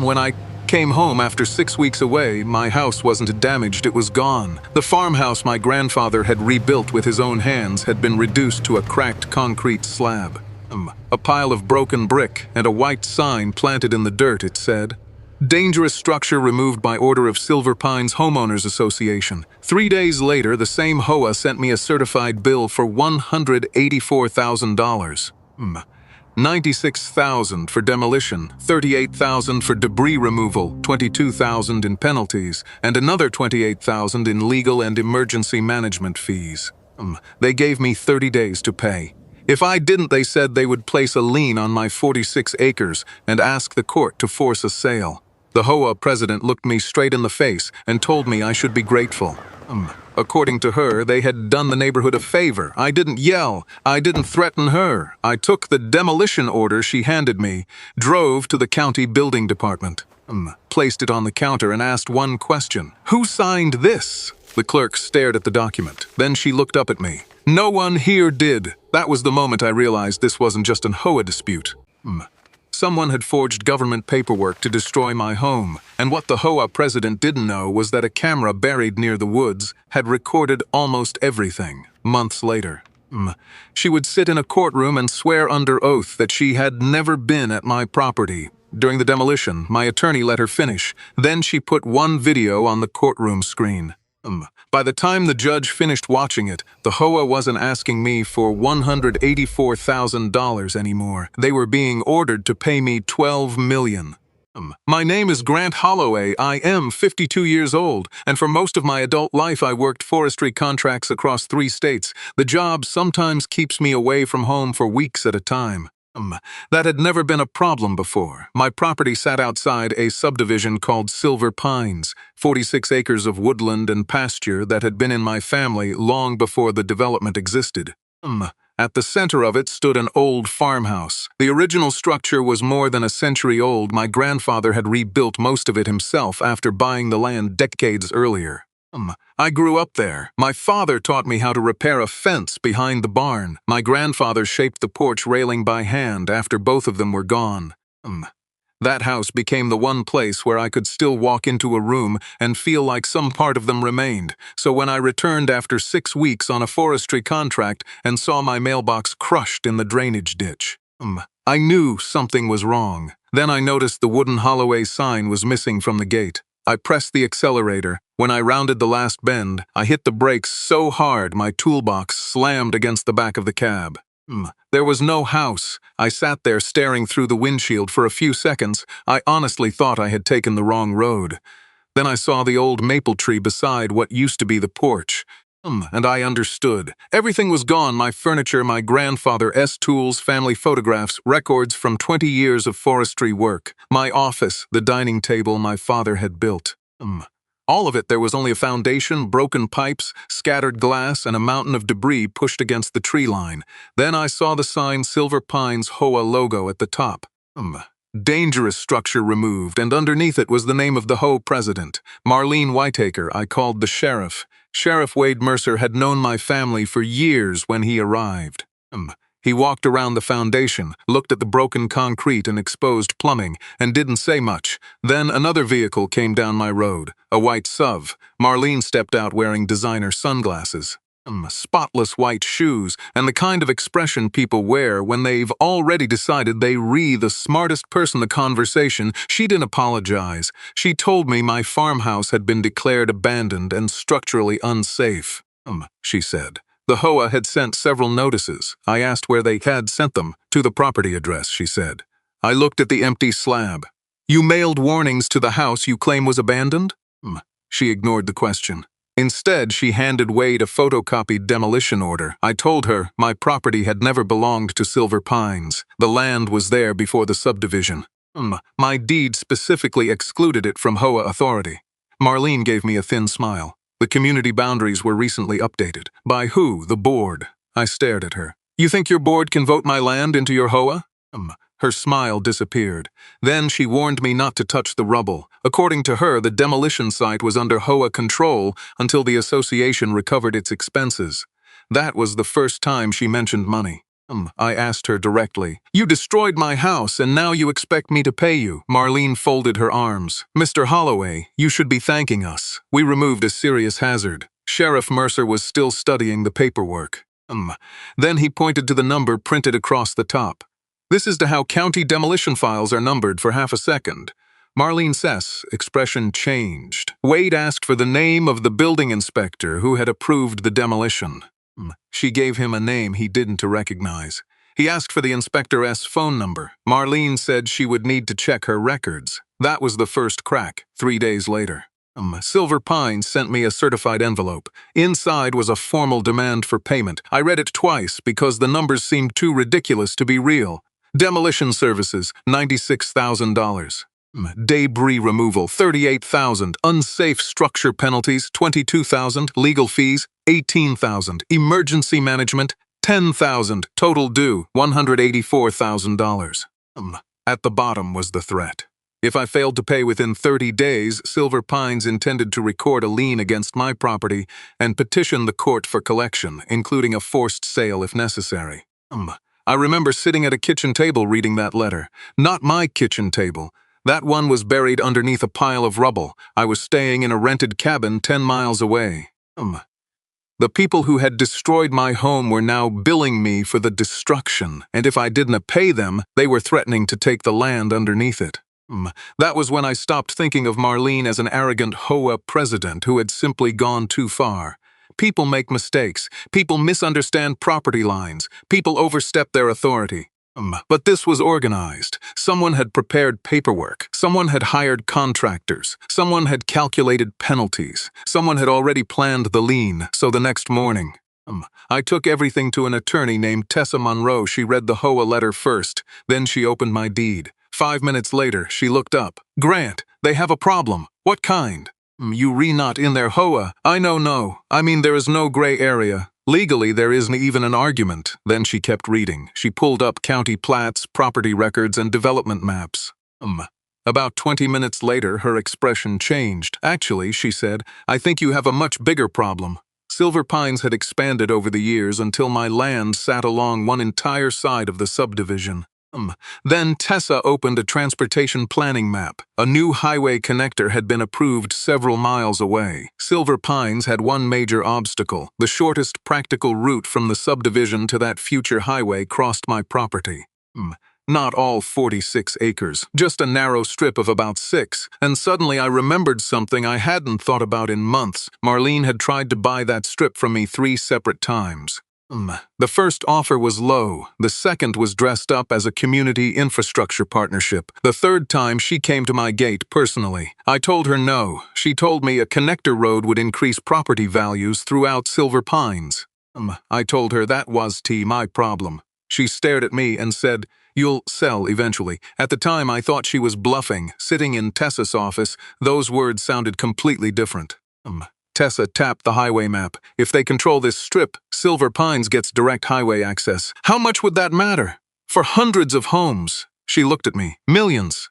When I came home after 6 weeks away, my house wasn't damaged, it was gone. The farmhouse my grandfather had rebuilt with his own hands had been reduced to a cracked concrete slab. A pile of broken brick and a white sign planted in the dirt, it said. Dangerous structure removed by order of Silver Pines Homeowners Association. 3 days later, the same HOA sent me a certified bill for $184,000. $96,000 for demolition, $38,000 for debris removal, $22,000 in penalties, and another $28,000 in legal and emergency management fees. They gave me 30 days to pay. If I didn't, they said they would place a lien on my 46 acres and ask the court to force a sale. The HOA president looked me straight in the face and told me I should be grateful. According to her, they had done the neighborhood a favor. I didn't yell. I didn't threaten her. I took the demolition order she handed me, drove to the county building department, placed it on the counter and asked one question. Who signed this? The clerk stared at the document. Then she looked up at me. No one here did. That was the moment I realized this wasn't just an HOA dispute. Someone had forged government paperwork to destroy my home, and what the HOA president didn't know was that a camera buried near the woods had recorded almost everything. Months later, she would sit in a courtroom and swear under oath that she had never been at my property. During the demolition, my attorney let her finish. Then she put one video on the courtroom screen. By the time the judge finished watching it, the HOA wasn't asking me for $184,000 anymore. They were being ordered to pay me $12 million. My name is Grant Holloway. I am 52 years old, and for most of my adult life I worked forestry contracts across 3 states. The job sometimes keeps me away from home for weeks at a time. That had never been a problem before. My property sat outside a subdivision called Silver Pines, 46 acres of woodland and pasture that had been in my family long before the development existed. At the center of it stood an old farmhouse. The original structure was more than a century old. My grandfather had rebuilt most of it himself after buying the land decades earlier. I grew up there. My father taught me how to repair a fence behind the barn. My grandfather shaped the porch railing by hand after both of them were gone. That house became the one place where I could still walk into a room and feel like some part of them remained. So when I returned after 6 weeks on a forestry contract and saw my mailbox crushed in the drainage ditch, I knew something was wrong. Then I noticed the wooden Holloway sign was missing from the gate. I pressed the accelerator. When I rounded the last bend, I hit the brakes so hard my toolbox slammed against the back of the cab. There was no house. I sat there staring through the windshield for a few seconds. I honestly thought I had taken the wrong road. Then I saw the old maple tree beside what used to be the porch. And I understood. Everything was gone: my furniture, my grandfather's tools, family photographs, records from 20 years of forestry work, my office, the dining table my father had built. All of it. There was only a foundation, broken pipes, scattered glass, and a mountain of debris pushed against the tree line. Then I saw the sign Silver Pines HOA logo at the top. Dangerous structure removed, and underneath it was the name of the HOA president, Marlene Whitaker. I called the sheriff. Sheriff Wade Mercer had known my family for years when he arrived. He walked around the foundation, looked at the broken concrete and exposed plumbing, and didn't say much. Then another vehicle came down my road, a white SUV. Marlene stepped out wearing designer sunglasses, spotless white shoes, and the kind of expression people wear when they've already decided they the smartest person in the conversation. She didn't apologize. She told me my farmhouse had been declared abandoned and structurally unsafe. She said. The HOA had sent several notices. I asked where they had sent them. To the property address, she said. I looked at the empty slab. You mailed warnings to the house you claim was abandoned? She ignored the question. Instead, she handed Wade a photocopied demolition order. I told her my property had never belonged to Silver Pines. The land was there before the subdivision. My deed specifically excluded it from HOA authority. Marlene gave me a thin smile. The community boundaries were recently updated. By who? The board. I stared at her. You think your board can vote my land into your HOA? Her smile disappeared. Then she warned me not to touch the rubble. According to her, the demolition site was under HOA control until the association recovered its expenses. That was the first time she mentioned money. I asked her directly. You destroyed my house and now you expect me to pay you. Marlene folded her arms. Mr. Holloway, you should be thanking us. We removed a serious hazard. Sheriff Mercer was still studying the paperwork. Then he pointed to the number printed across the top. This is to how county demolition files are numbered for half a second. Marlene's expression changed. Wade asked for the name of the building inspector who had approved the demolition. She gave him a name he didn't recognize. He asked for the inspector's phone number. Marlene said she would need to check her records. That was the first crack, 3 days later. Silver Pines sent me a certified envelope. Inside was a formal demand for payment. I read it twice because the numbers seemed too ridiculous to be real. Demolition services, $96,000. Debris removal, $38,000. Unsafe structure penalties, $22,000. Legal fees, $18,000. Emergency management, $10,000. Total due, $184,000. At the bottom was the threat. If I failed to pay within 30 days, Silver Pines intended to record a lien against my property and petition the court for collection, including a forced sale if necessary. I remember sitting at a kitchen table reading that letter. Not my kitchen table. That one was buried underneath a pile of rubble. I was staying in a rented cabin 10 miles away. The people who had destroyed my home were now billing me for the destruction, and if I didn't pay them, they were threatening to take the land underneath it. That was when I stopped thinking of Marlene as an arrogant HOA president who had simply gone too far. People make mistakes. People misunderstand property lines. People overstep their authority. But this was organized. Someone had prepared paperwork. Someone had hired contractors. Someone had calculated penalties. Someone had already planned the lien, so the next morning. I took everything to an attorney named Tessa Monroe. She read the HOA letter first. Then she opened my deed. 5 minutes later, she looked up. Grant, they have a problem. What kind? You re-not in their HOA. I know no. I mean there is no gray area. Legally, there isn't even an argument. Then she kept reading. She pulled up county plats, property records, and development maps. About 20 minutes later, her expression changed. Actually, she said, I think you have a much bigger problem. Silver Pines had expanded over the years until my land sat along one entire side of the subdivision. Then Tessa opened a transportation planning map. A new highway connector had been approved several miles away. Silver Pines had one major obstacle. The shortest practical route from the subdivision to that future highway crossed my property. Not all 46 acres, just a narrow strip of about 6. And suddenly I remembered something I hadn't thought about in months. Marlene had tried to buy that strip from me 3 separate times. The first offer was low. The second was dressed up as a community infrastructure partnership. The third time she came to my gate personally. I told her no. She told me a connector road would increase property values throughout Silver Pines. I told her that was my problem. She stared at me and said, "You'll sell eventually." At the time I thought she was bluffing. Sitting in Tessa's office, those words sounded completely different. Tessa tapped the highway map. If they control this strip, Silver Pines gets direct highway access. How much would that matter? For hundreds of homes. She looked at me. Millions.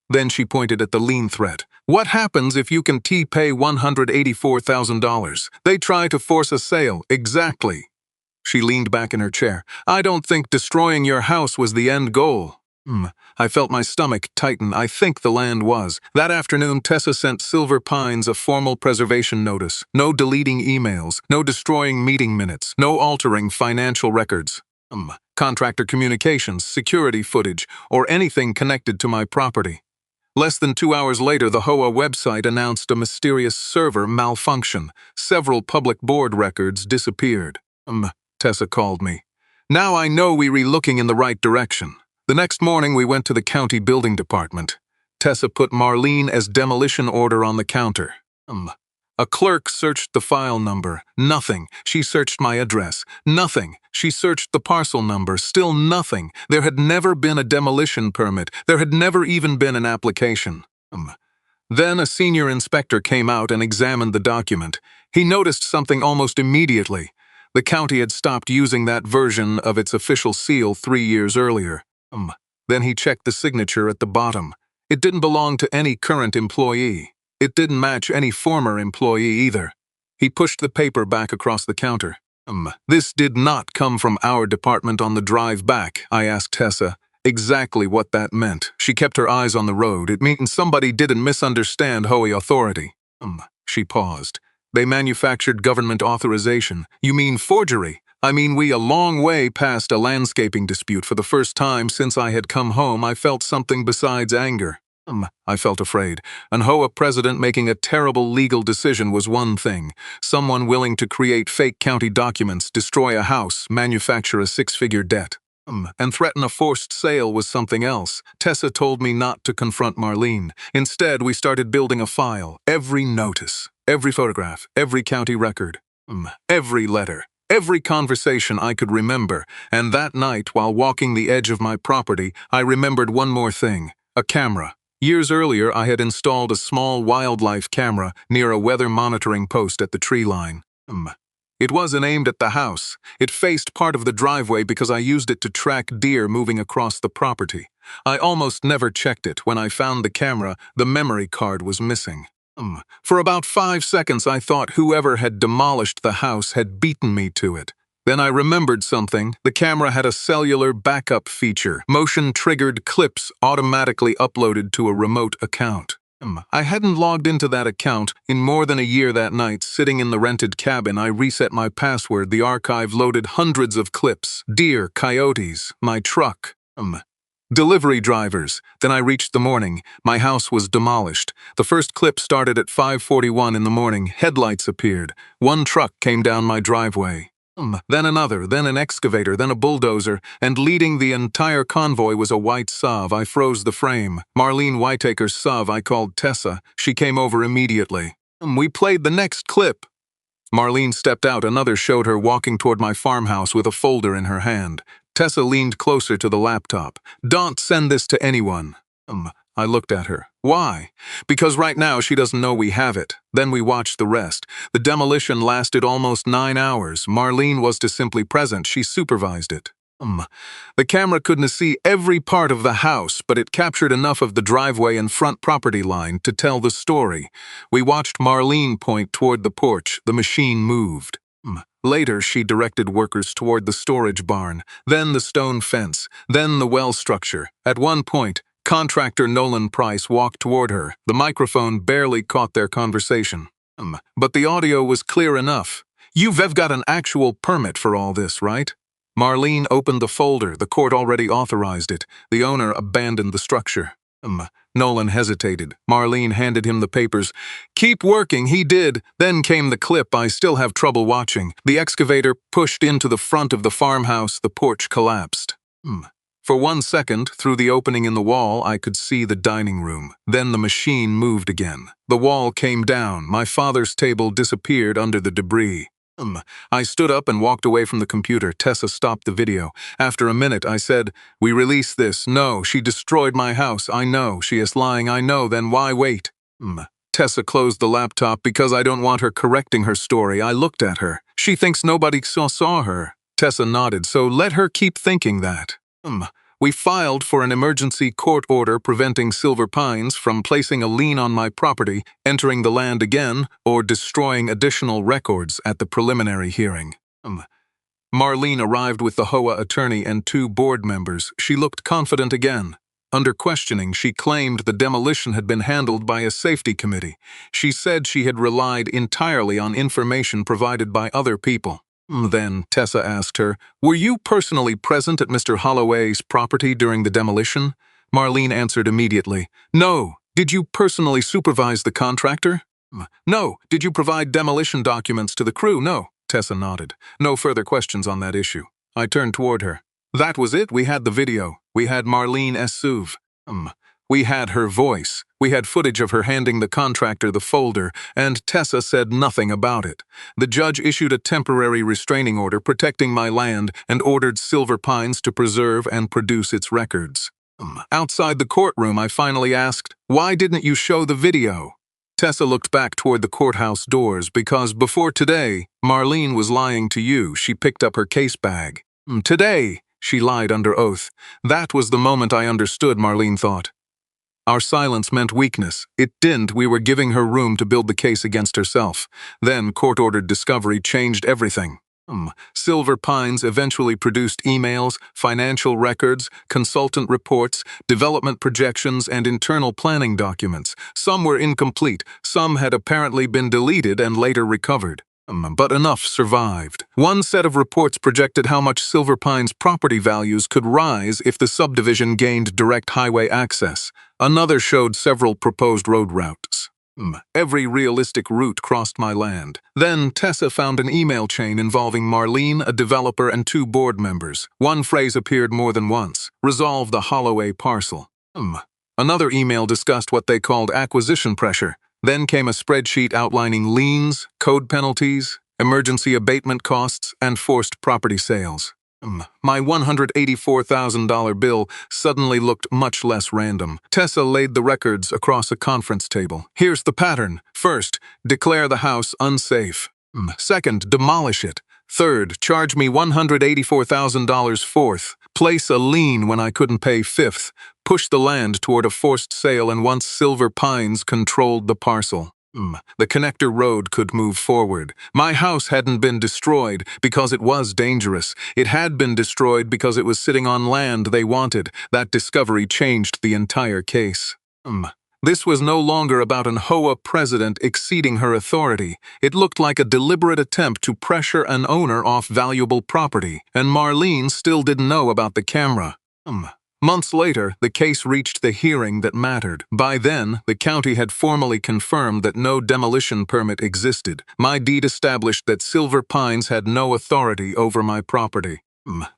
Then she pointed at the lien threat. What happens if you can pay $184,000? They try to force a sale. Exactly. She leaned back in her chair. I don't think destroying your house was the end goal. I felt my stomach tighten. I think the land was. That afternoon, Tessa sent Silver Pines a formal preservation notice. No deleting emails, no destroying meeting minutes, no altering financial records. Contractor communications, security footage, or anything connected to my property. Less than 2 hours later, the HOA website announced a mysterious server malfunction. Several public board records disappeared. Tessa called me. Now I know we were looking in the right direction. The next morning, we went to the county building department. Tessa put Marlene as demolition order on the counter. A clerk searched the file number. Nothing. She searched my address. Nothing. She searched the parcel number. Still nothing. There had never been a demolition permit. There had never even been an application. Then a senior inspector came out and examined the document. He noticed something almost immediately. The county had stopped using that version of its official seal 3 years earlier. Then he checked the signature at the bottom. It didn't belong to any current employee. It didn't match any former employee either. He pushed the paper back across the counter. This did not come from our department on the drive back, I asked Tessa. Exactly what that meant. She kept her eyes on the road. It means somebody didn't misunderstand HOA authority. She paused. They manufactured government authorization. You mean forgery? I mean, we a long way past a landscaping dispute. For the first time since I had come home, I felt something besides anger. I felt afraid. An HOA president making a terrible legal decision was one thing. Someone willing to create fake county documents, destroy a house, manufacture a six-figure debt, and threaten a forced sale was something else. Tessa told me not to confront Marlene. Instead, we started building a file. Every notice, every photograph, every county record, every letter, every conversation I could remember. And that night, while walking the edge of my property, I remembered one more thing: a camera. Years earlier, I had installed a small wildlife camera near a weather monitoring post at the tree line. It wasn't aimed at the house. It faced part of the driveway because I used it to track deer moving across the property. I almost never checked it. When I found the camera, the memory card was missing. For about 5 seconds, I thought whoever had demolished the house had beaten me to it. Then I remembered something. The camera had a cellular backup feature, motion-triggered clips automatically uploaded to a remote account. I hadn't logged into that account in more than a year. That night, sitting in the rented cabin, I reset my password. The archive loaded hundreds of clips: deer, coyotes, my truck, delivery drivers. Then I reached the morning. My house was demolished. The first clip started at 5:41 in the morning. Headlights appeared. One truck came down my driveway. Then another, then an excavator, then a bulldozer, and leading the entire convoy was a white SUV. I froze the frame. Marlene Whitaker's SUV. I called Tessa. She came over immediately. We played the next clip. Marlene stepped out. Another showed her walking toward my farmhouse with a folder in her hand. Tessa leaned closer to the laptop. Don't send this to anyone. I looked at her. Why? Because right now she doesn't know we have it. Then we watched the rest. The demolition lasted almost 9 hours. Marlene was to simply present. She supervised it. The camera couldn't see every part of the house, but it captured enough of the driveway and front property line to tell the story. We watched Marlene point toward the porch. The machine moved. Later, she directed workers toward the storage barn, then the stone fence, then the well structure. At one point, contractor Nolan Price walked toward her. The microphone barely caught their conversation. But the audio was clear enough. You've got an actual permit for all this, right? Marlene opened the folder. The court already authorized it. The owner abandoned the structure. Nolan hesitated. Marlene handed him the papers. Keep working, he did. Then came the clip I still have trouble watching. The excavator pushed into the front of the farmhouse. The porch collapsed. For 1 second, through the opening in the wall, I could see the dining room. Then the machine moved again. The wall came down. My father's table disappeared under the debris. I stood up and walked away from the computer. Tessa stopped the video. After a minute, I said, "We release this." "No, she destroyed my house." "I know. She is lying." "I know. Then why wait?" Tessa closed the laptop. "Because I don't want her correcting her story." I looked at her. "She thinks nobody saw her." Tessa nodded. "So let her keep thinking that." We filed for an emergency court order preventing Silver Pines from placing a lien on my property, entering the land again, or destroying additional records at the preliminary hearing. Marlene arrived with the HOA attorney and 2 board members. She looked confident again. Under questioning, she claimed the demolition had been handled by a safety committee. She said she had relied entirely on information provided by other people. Then Tessa asked her, "Were you personally present at Mr. Holloway's property during the demolition?" Marlene answered immediately, "No." "Did you personally supervise the contractor?" "No." "Did you provide demolition documents to the crew?" "No." Tessa nodded. No further questions on that issue. I turned toward her. That was it. We had the video. We had Marlene's SUV. We had her voice. We had footage of her handing the contractor the folder, and Tessa said nothing about it. The judge issued a temporary restraining order protecting my land and ordered Silver Pines to preserve and produce its records. Outside the courtroom, I finally asked, "Why didn't you show the video?" Tessa looked back toward the courthouse doors. "Because before today, Marlene was lying to you." She picked up her case bag. "Today," she lied under oath. That was the moment I understood, Marlene thought. Our silence meant weakness. It didn't. We were giving her room to build the case against herself. Then court-ordered discovery changed everything. Silver Pines eventually produced emails, financial records, consultant reports, development projections, and internal planning documents. Some were incomplete, some had apparently been deleted and later recovered. But enough survived. One set of reports projected how much Silver Pines property values could rise if the subdivision gained direct highway access. Another showed several proposed road routes. Every realistic route crossed my land. Then Tessa found an email chain involving Marlene, a developer, and 2 board members. One phrase appeared more than once: resolve the Holloway parcel. Another email discussed what they called acquisition pressure. Then came a spreadsheet outlining liens, code penalties, emergency abatement costs, and forced property sales. My $184,000 bill suddenly looked much less random. Tessa laid the records across a conference table. Here's the pattern. First, declare the house unsafe. Second, demolish it. Third, charge me $184,000. Fourth, place a lien when I couldn't pay. Fifth, push the land toward a forced sale, and once Silver Pines controlled the parcel, the connector road could move forward. My house hadn't been destroyed because it was dangerous. It had been destroyed because it was sitting on land they wanted. That discovery changed the entire case. This was no longer about an HOA president exceeding her authority. It looked like a deliberate attempt to pressure an owner off valuable property, and Marlene still didn't know about the camera. Months later, the case reached the hearing that mattered. By then, the county had formally confirmed that no demolition permit existed. My deed established that Silver Pines had no authority over my property.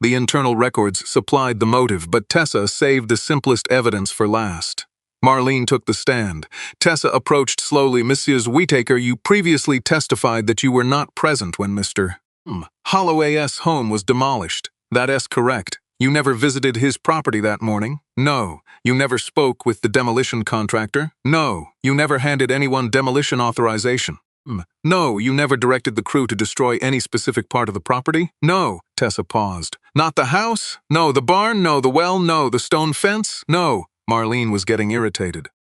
The internal records supplied the motive, but Tessa saved the simplest evidence for last. Marlene took the stand. Tessa approached slowly. Mrs. Whitaker, you previously testified that you were not present when Mr. Holloway's home was demolished. That is correct. You never visited his property that morning? No. You never spoke with the demolition contractor? No. You never handed anyone demolition authorization? No. You never directed the crew to destroy any specific part of the property? No. Tessa paused. Not the house? No. The barn? No. The well? No. The stone fence? No. Marlene was getting irritated.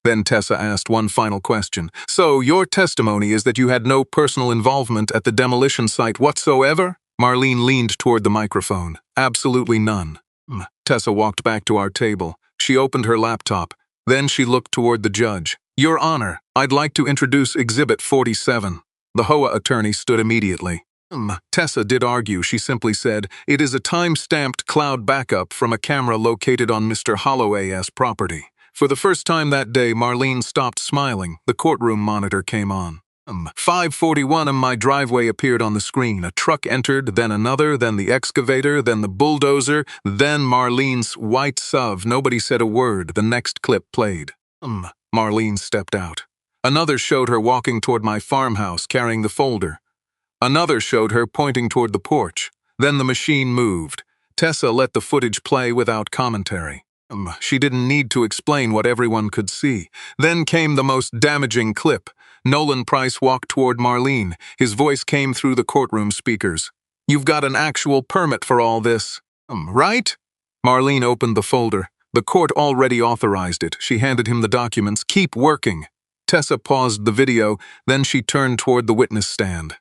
Then Tessa asked one final question. So, your testimony is that you had no personal involvement at the demolition site whatsoever? Marlene leaned toward the microphone. Absolutely none. Tessa walked back to our table. She opened her laptop. Then she looked toward the judge. Your Honor, I'd like to introduce Exhibit 47. The HOA attorney stood immediately. Tessa did argue. She simply said, it is a time-stamped cloud backup from a camera located on Mr. Holloway's property. For the first time that day, Marlene stopped smiling. The courtroom monitor came on. 5:41 and my driveway appeared on the screen. A truck entered, then another, then the excavator, then the bulldozer, then Marlene's white SUV. Nobody said a word. The next clip played. Marlene stepped out. Another showed her walking toward my farmhouse carrying the folder. Another showed her pointing toward the porch. Then the machine moved. Tessa let the footage play without commentary. She didn't need to explain what everyone could see. Then came the most damaging clip. Nolan Price walked toward Marlene. His voice came through the courtroom speakers. You've got an actual permit for all this, right? Marlene opened the folder. The court already authorized it. She handed him the documents. Keep working. Tessa paused the video. Then she turned toward the witness stand.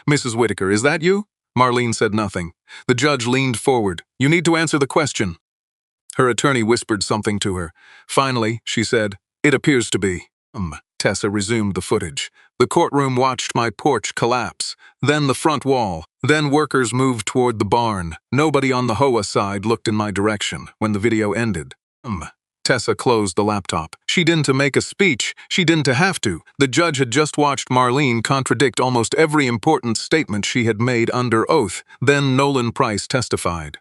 Mrs. Whitaker, is that you? Marlene said nothing. The judge leaned forward. You need to answer the question. Her attorney whispered something to her. Finally, she said, it appears to be. Tessa resumed the footage. The courtroom watched my porch collapse, then the front wall, then workers moved toward the barn. Nobody on the HOA side looked in my direction when the video ended. Tessa closed the laptop. She didn't make a speech. She didn't have to. The judge had just watched Marlene contradict almost every important statement she had made under oath. Then Nolan Price testified.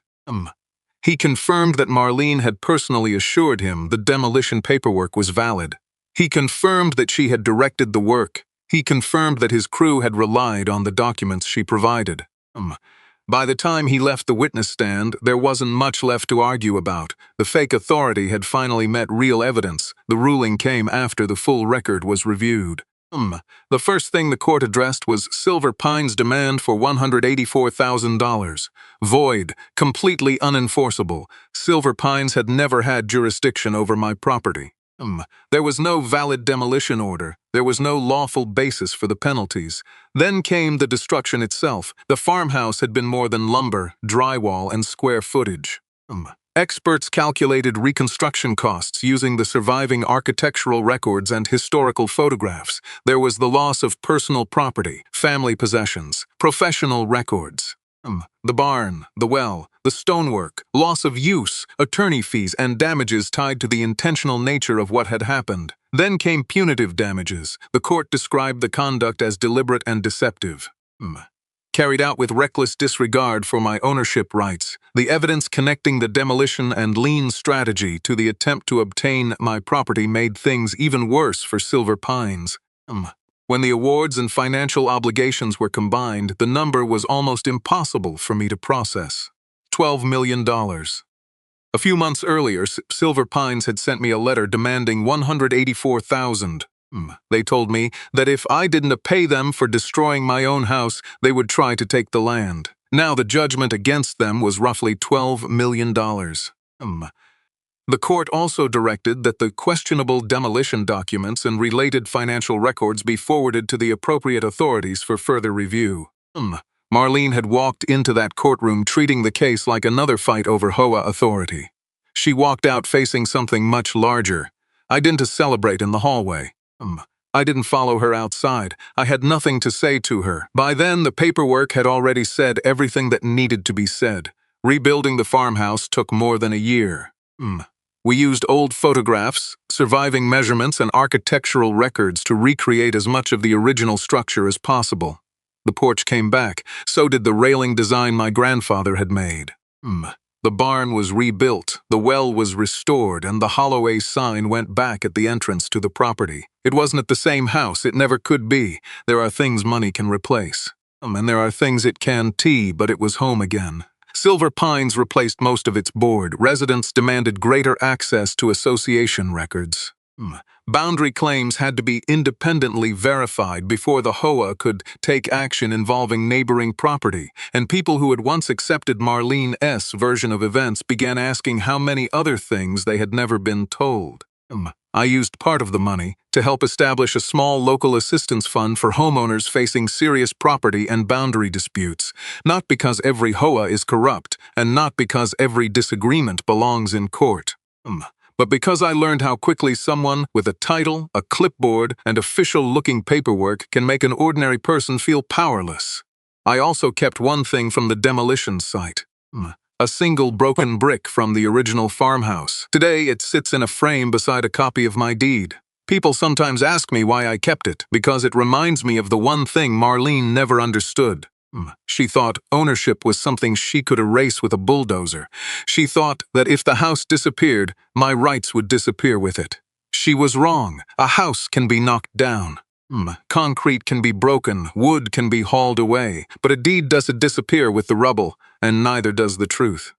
He confirmed that Marlene had personally assured him the demolition paperwork was valid. He confirmed that she had directed the work. He confirmed that his crew had relied on the documents she provided. By the time he left the witness stand, there wasn't much left to argue about. The fake authority had finally met real evidence. The ruling came after the full record was reviewed. The first thing the court addressed was Silver Pines' demand for $184,000. Void, completely unenforceable. Silver Pines had never had jurisdiction over my property. There was no valid demolition order. There was no lawful basis for the penalties. Then came the destruction itself. The farmhouse had been more than lumber, drywall, and square footage. Experts calculated reconstruction costs using the surviving architectural records and historical photographs. There was the loss of personal property, family possessions, professional records. The barn, the well, the stonework, loss of use, attorney fees, and damages tied to the intentional nature of what had happened. Then came punitive damages. The court described the conduct as deliberate and deceptive. Carried out with reckless disregard for my ownership rights. The evidence connecting the demolition and lien strategy to the attempt to obtain my property made things even worse for Silver Pines. When the awards and financial obligations were combined, the number was almost impossible for me to process. $12 million. A few months earlier, Silver Pines had sent me a letter demanding $184,000. They told me that if I didn't pay them for destroying my own house, they would try to take the land. Now the judgment against them was roughly $12 million. The court also directed that the questionable demolition documents and related financial records be forwarded to the appropriate authorities for further review. Marlene had walked into that courtroom treating the case like another fight over HOA authority. She walked out facing something much larger. I didn't celebrate in the hallway. I didn't follow her outside. I had nothing to say to her. By then, the paperwork had already said everything that needed to be said. Rebuilding the farmhouse took more than a year. We used old photographs, surviving measurements, and architectural records to recreate as much of the original structure as possible. The porch came back. So did the railing design my grandfather had made. The barn was rebuilt, the well was restored, and the Holloway sign went back at the entrance to the property. It wasn't at the same house, it never could be. There are things money can replace. And there are things it can't, but it was home again. Silver Pines replaced most of its board. Residents demanded greater access to association records. Boundary claims had to be independently verified before the HOA could take action involving neighboring property, and people who had once accepted Marlene's version of events began asking how many other things they had never been told. I used part of the money to help establish a small local assistance fund for homeowners facing serious property and boundary disputes, not because every HOA is corrupt, and not because every disagreement belongs in court. But because I learned how quickly someone with a title, a clipboard, and official-looking paperwork can make an ordinary person feel powerless. I also kept one thing from the demolition site. A single broken brick from the original farmhouse. Today, it sits in a frame beside a copy of my deed. People sometimes ask me why I kept it, because it reminds me of the one thing Marlene never understood. She thought ownership was something she could erase with a bulldozer. She thought that if the house disappeared, my rights would disappear with it. She was wrong. A house can be knocked down. Concrete can be broken, wood can be hauled away, but a deed doesn't disappear with the rubble, and neither does the truth.